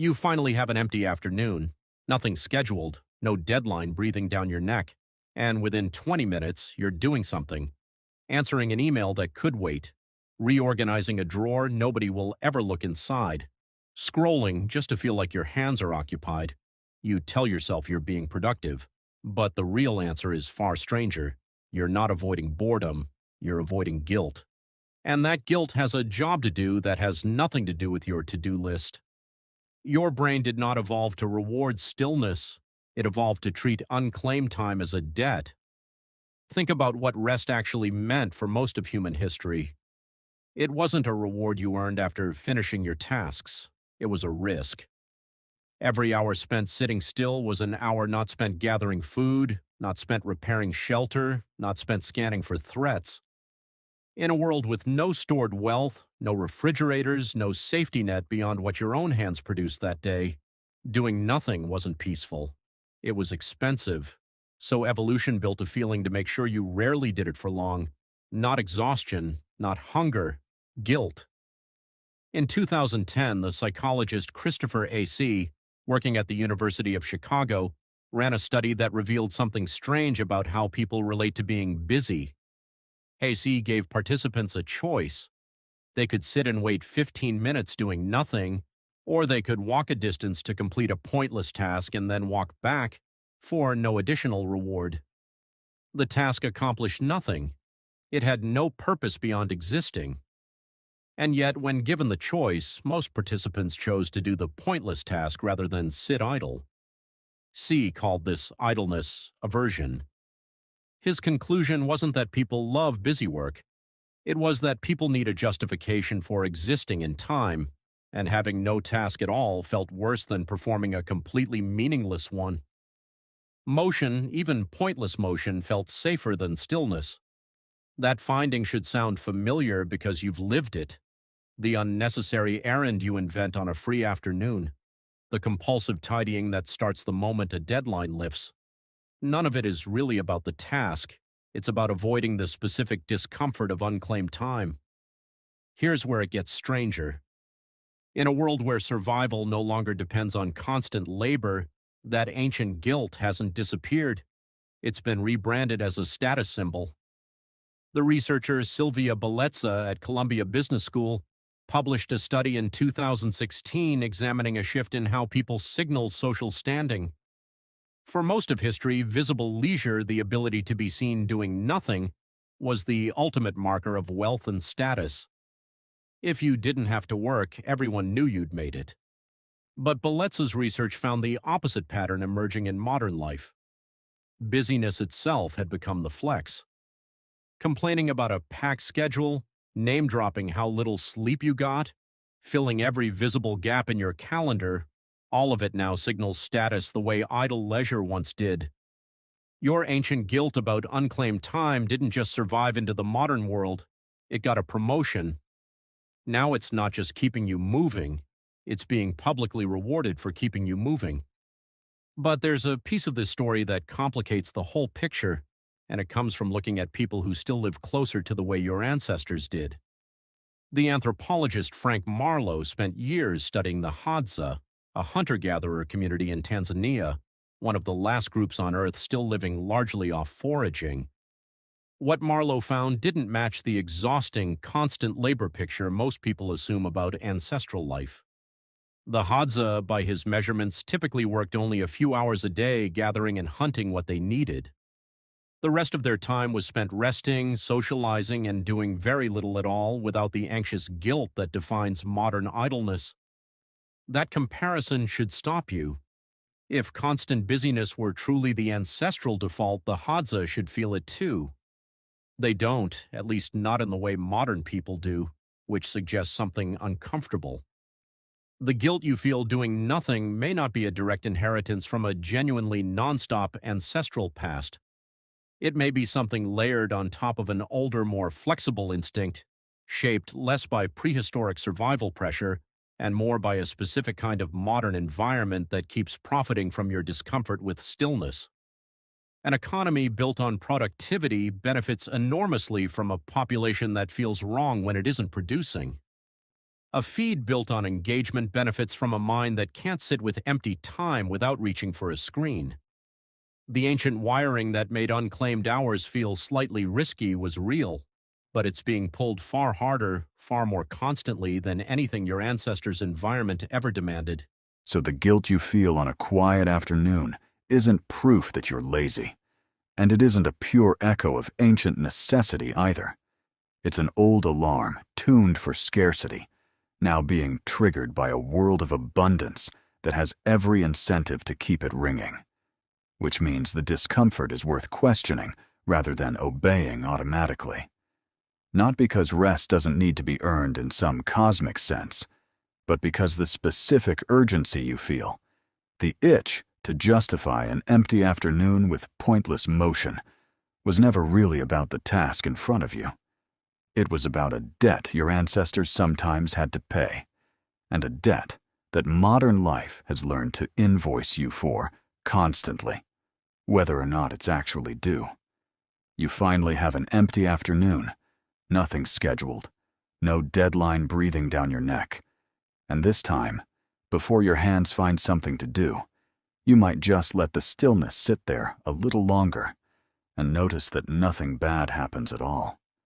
You finally have an empty afternoon, nothing scheduled, no deadline breathing down your neck, and within 20 minutes, you're doing something. Answering an email that could wait, reorganizing a drawer nobody will ever look inside, scrolling just to feel like your hands are occupied. You tell yourself you're being productive, but the real answer is far stranger. You're not avoiding boredom, you're avoiding guilt. And that guilt has a job to do that has nothing to do with your to-do list. Your brain did not evolve to reward stillness. It evolved to treat unclaimed time as a debt. Think about what rest actually meant for most of human history. It wasn't a reward you earned after finishing your tasks. It was a risk. Every hour spent sitting still was an hour not spent gathering food, not spent repairing shelter, not spent scanning for threats. In a world with no stored wealth, no refrigerators, no safety net beyond what your own hands produced that day, doing nothing wasn't peaceful. It was expensive. So evolution built a feeling to make sure you rarely did it for long. Not exhaustion, not hunger, guilt. In 2010, the psychologist Christopher Hsee, working at the University of Chicago, ran a study that revealed something strange about how people relate to being busy. Hsee gave participants a choice. They could sit and wait 15 minutes doing nothing, or they could walk a distance to complete a pointless task and then walk back for no additional reward. The task accomplished nothing. It had no purpose beyond existing. And yet, when given the choice, most participants chose to do the pointless task rather than sit idle. Hsee called this idleness aversion. His conclusion wasn't that people love busy work. It was that people need a justification for existing in time, and having no task at all felt worse than performing a completely meaningless one. Motion, even pointless motion, felt safer than stillness. That finding should sound familiar because you've lived it. The unnecessary errand you invent on a free afternoon. The compulsive tidying that starts the moment a deadline lifts. None of it is really about the task. It's about avoiding the specific discomfort of unclaimed time. Here's where it gets stranger. In a world where survival no longer depends on constant labor, that ancient guilt hasn't disappeared. It's been rebranded as a status symbol. The researcher Silvia Bellezza at Columbia Business School published a study in 2016 examining a shift in how people signal social standing. For most of history, visible leisure, the ability to be seen doing nothing, was the ultimate marker of wealth and status. If you didn't have to work, everyone knew you'd made it. But Bellezza's research found the opposite pattern emerging in modern life. Busyness itself had become the flex. Complaining about a packed schedule, name-dropping how little sleep you got, filling every visible gap in your calendar, all of it now signals status the way idle leisure once did. Your ancient guilt about unclaimed time didn't just survive into the modern world, it got a promotion. Now it's not just keeping you moving, it's being publicly rewarded for keeping you moving. But there's a piece of this story that complicates the whole picture, and it comes from looking at people who still live closer to the way your ancestors did. The anthropologist Frank Marlowe spent years studying the Hadza, a hunter-gatherer community in Tanzania, one of the last groups on Earth still living largely off foraging. What Marlowe found didn't match the exhausting, constant labor picture most people assume about ancestral life. The Hadza, by his measurements, typically worked only a few hours a day gathering and hunting what they needed. The rest of their time was spent resting, socializing, and doing very little at all without the anxious guilt that defines modern idleness. That comparison should stop you. If constant busyness were truly the ancestral default, the Hadza should feel it too. They don't, at least not in the way modern people do, which suggests something uncomfortable. The guilt you feel doing nothing may not be a direct inheritance from a genuinely nonstop ancestral past. It may be something layered on top of an older, more flexible instinct, shaped less by prehistoric survival pressure and more by a specific kind of modern environment that keeps profiting from your discomfort with stillness. An economy built on productivity benefits enormously from a population that feels wrong when it isn't producing. A feed built on engagement benefits from a mind that can't sit with empty time without reaching for a screen. The ancient wiring that made unclaimed hours feel slightly risky was real, but it's being pulled far harder, far more constantly than anything your ancestors' environment ever demanded. So the guilt you feel on a quiet afternoon isn't proof that you're lazy. And it isn't a pure echo of ancient necessity either. It's an old alarm tuned for scarcity, now being triggered by a world of abundance that has every incentive to keep it ringing. Which means the discomfort is worth questioning rather than obeying automatically. Not because rest doesn't need to be earned in some cosmic sense, but because the specific urgency you feel, the itch to justify an empty afternoon with pointless motion, was never really about the task in front of you. It was about a debt your ancestors sometimes had to pay, and a debt that modern life has learned to invoice you for constantly, whether or not it's actually due. You finally have an empty afternoon, nothing scheduled, no deadline breathing down your neck. And this time, before your hands find something to do, you might just let the stillness sit there a little longer and notice that nothing bad happens at all.